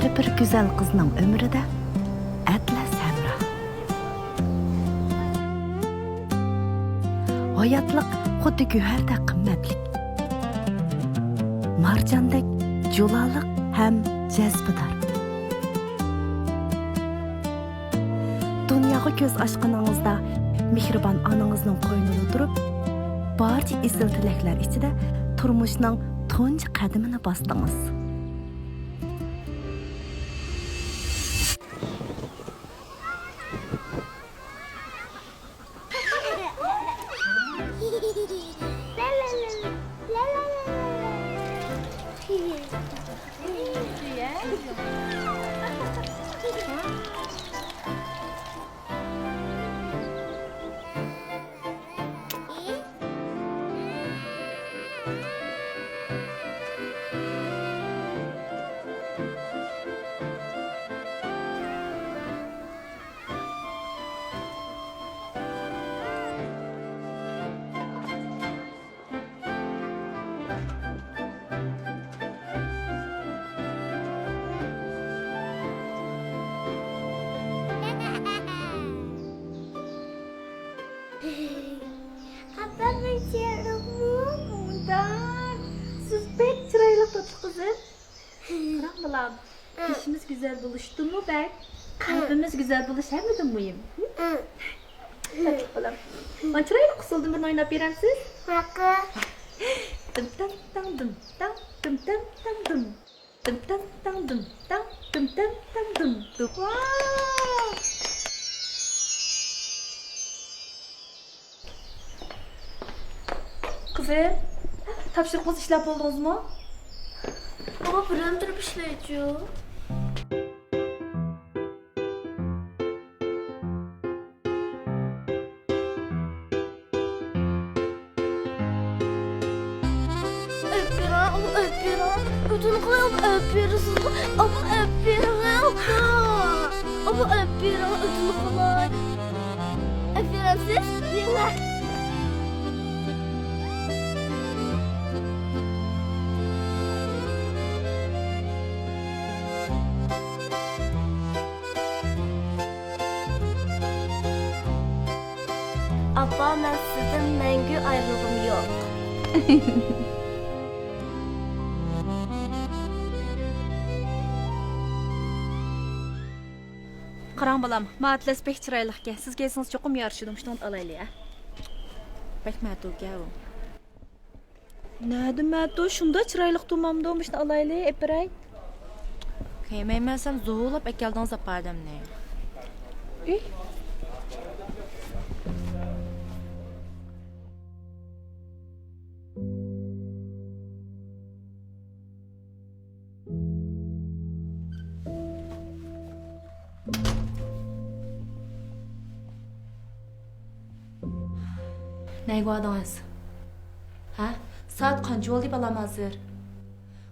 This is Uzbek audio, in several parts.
Her bir güzel kızның ömrüde Atlas Hamra. Hayatlık xuddi güherdek qimmatlik. Marjandek julalık hem cezbidar. Dunyoga ko'z ochganingizda mehribon onangizning qo'ynida turib, barcha izil tilaklar ichida turmushning tunji qadamini bosdingiz. Apa becerimu bundan? Siz pek çırayla tatlı kızım. Bırak balam. İşimiz güzel buluştu mu ben? Kalbimiz güzel buluşamadı mıyım? Hadi balam. Ben çırayla kısıldım, bunu oynayıp veremsiz. Maka. Dım tam tam dım tam dım tam tam dım. Dım tam tam dım tam dım tam tam dım. Wow! Kızım, tapşırıkınız işlep oldunuz mu? Ama birimdir işleyiciyor. Öpüyorum. Ödünü koyalım öpüyoruz. Ama öpüyorum. Ama öpüyorum. Ödünü kolay. Öpüyorum siz. Dinle. Abba, ben sizden məngü ayrılığım yok. Qarang balam, Atlas pek çıraylık ki. Siz gelsiniz çokum yarışıdım, şundan alaylı ya. Pek mətu gel o. Nədi mətu? Şunda çıraylık durmamda olmuş, şundan alaylı, epiray. Kıymaymasam zoğulap ekelden zapardım ne? İyi. Ne guadınız? Ha? Saat kancı oldu balam hazır.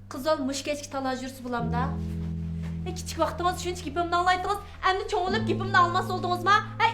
Kız olmuş geçki talajürsü bulam da. Ne küçük vaktiniz şunç gipimden anlaydınız. Emni çoğulup gipimden almaz oldunuz mu? Hey!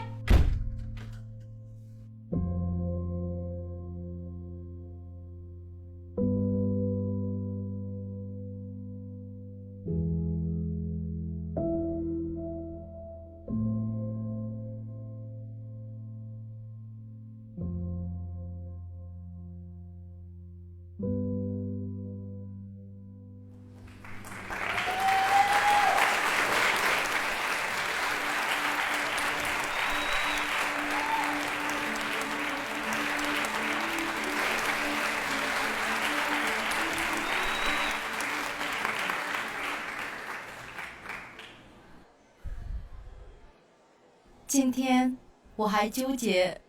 今天我还纠结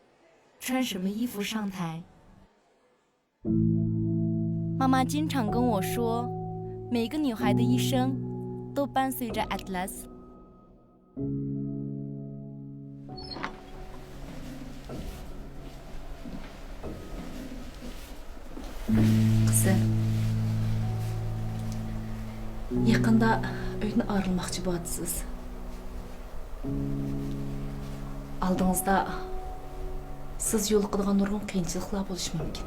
穿什么衣服上台。妈妈经常跟我说，每个女孩的一生都伴随着 Atlas。Kızım, yakında öyden ayrılmakçı bo'lasınız. Aldığınızda siz yo'liqadigan nurg'un qiyinchiliklar bo'lishi mumkin.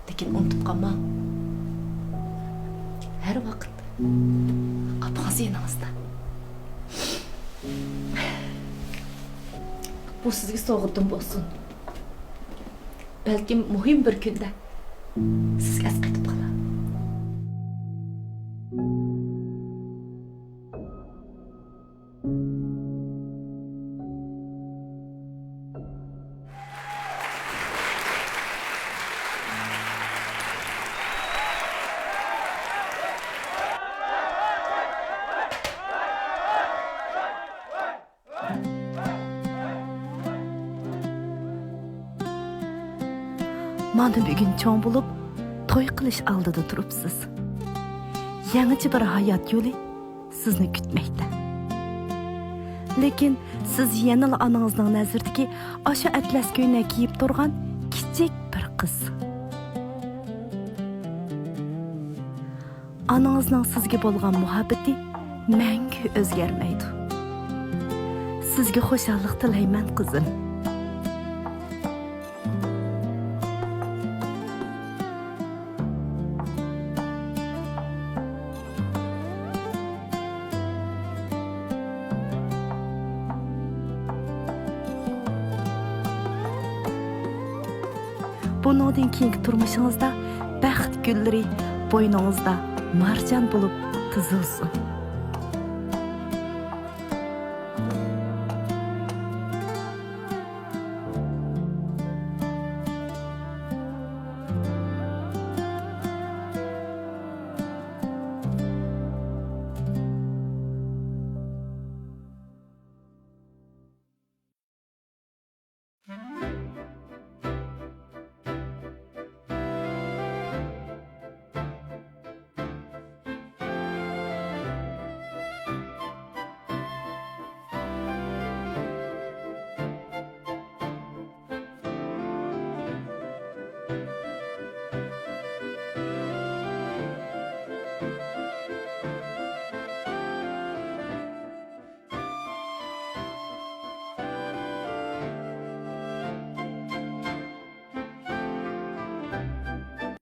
Lekin unutib qolma. Har vaqt Qapınız yanınızda. Bu sizga soğutum bo'lsin. Balkim muhim bir kunda sizga asqatib qolar. Mana bugun cho'ng bo'lib, to'y qilish oldida turibsiz. Yangicha bir hayot yo'li sizni kutmoqda. Lekin siz yana onangizning nazirdagi o'sha atlas ko'ylak kiyib turgan kichik bir qiz. Onangizning sizga bo'lgan muhabbati mangu o'zgarmaydi. Sizga xushallik tilayman, qizim. Bundan keyingi turmushingizda baxt gullari bo'yningizda marjon bo'lib tizilsin.